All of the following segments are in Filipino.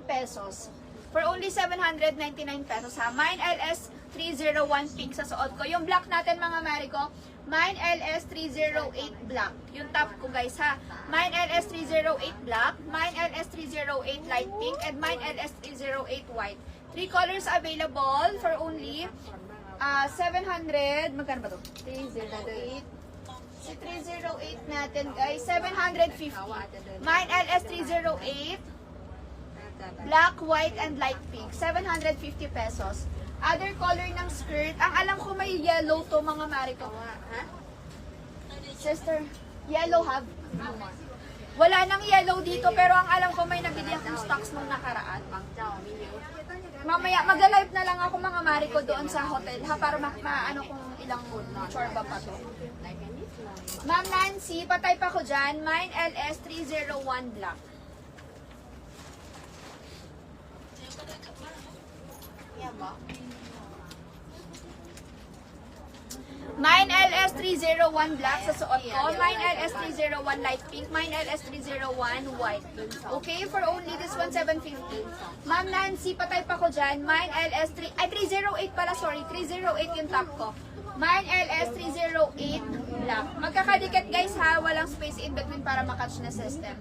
pesos. For only 799 pesos ha. Mine LS301 pink sa suot ko. Yung black natin mga mare ko, Mine LS308 black. Yung top ko guys ha. Mine LS308 black, Mine LS308 light pink, and Mine LS308 white. 3 colors available for only 700, magkano ba to? 308. Si 308 natin guys, 750. Mine LS308 black, white, and light pink. 750 pesos. Other color ng skirt. Ang alam ko may yellow to mga mare ko. Ha? Sister, yellow have? Wala nang yellow dito pero ang alam ko may nabili akong stocks nung nakaraan. Mamaya, mag-live na lang ako mga mare ko doon sa hotel ha para maano kung ilang chorba pa to. Ma'am Nancy, patay pa ko dyan. Mine LS301 black. Mine LS301 black sa suot ko. Mine LS301 light pink. Mine LS301 white. Okay, for only this one, 750. Ma'am Nancy, patay pa ko dyan. Mine LS308 pala, sorry. 308 yung top ko. Mine LS308 black. Magkakadikit guys ha. Walang space in between para makatch na system.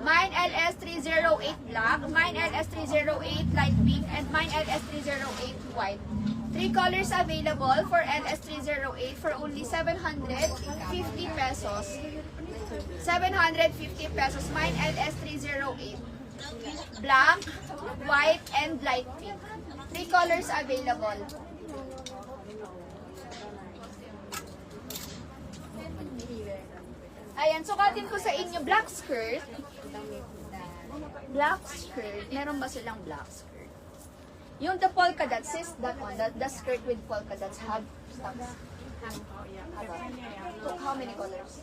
Mine LS308 black. Mine LS308 light pink. And mine LS308 white. 3 colors available for LS308 for only 750 pesos. 750 pesos. Mine LS308. Black, white, and light pink. 3 colors available. Ayan, sukatin ko sa inyo. Black skirt. Black skirt. Meron ba silang black skirt? Yung the polka dots, sis, that one, the skirt with polka dots have stocks. How many colors?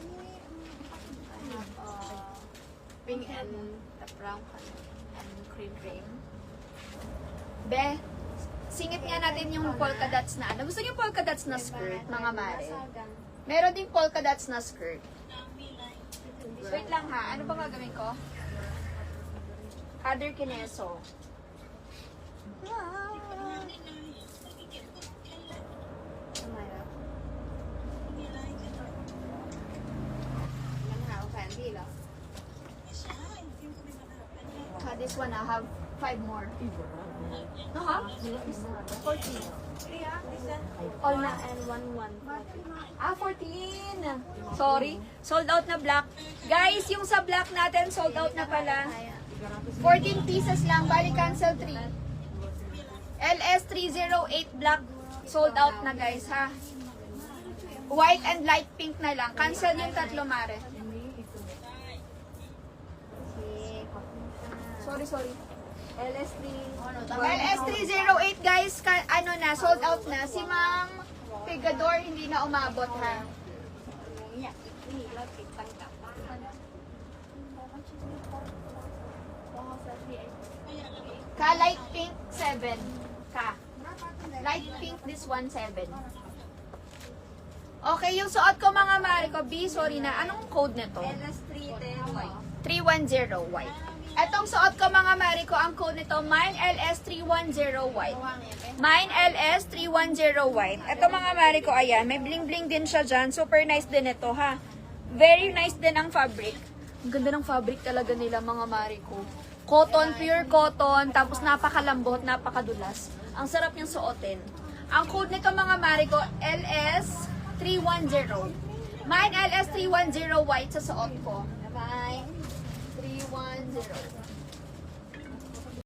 Pink and the brown color and cream. Be, singit nga natin yung polka dots na ano. Gusto niyo polka dots na skirt, mga mare? Meron ding polka dots na skirt. Wait lang ha, ano ba gagawin ko? Other kineso. This one I have 5 more. No, ha? 14. All na and 1. 14. Sorry. Sold out na black. Guys, yung sa black natin, sold out na pala. 14 pieces lang. Bali, cancel 3. LS308 black. Sold out na guys, ha? White and light pink na lang. Cancel yung tatlo, mare. Sorry. LS308 guys, ano na, sold out na. Si Ma'am Pegador hindi na umabot ha. Ka light pink 7. Ka. Light pink this one 7. Okay, yung suot ko mga mare ko, B, sorry na. Anong code nito? LS310 white. 310 white. Etong suot ko mga mare ko, ang code nito, Mine LS310 white. Mine LS310 white. Ito mga mare ko, ayan, may bling bling din siya dyan. Super nice din ito ha. Very nice din ang fabric. Ang ganda ng fabric talaga nila mga mare ko. Cotton, pure cotton, tapos napakalambot, napakadulas. Ang sarap niyang suotin. Ang code nito mga mare ko, LS310. Mine LS310 white sa suot ko. Bye. 310.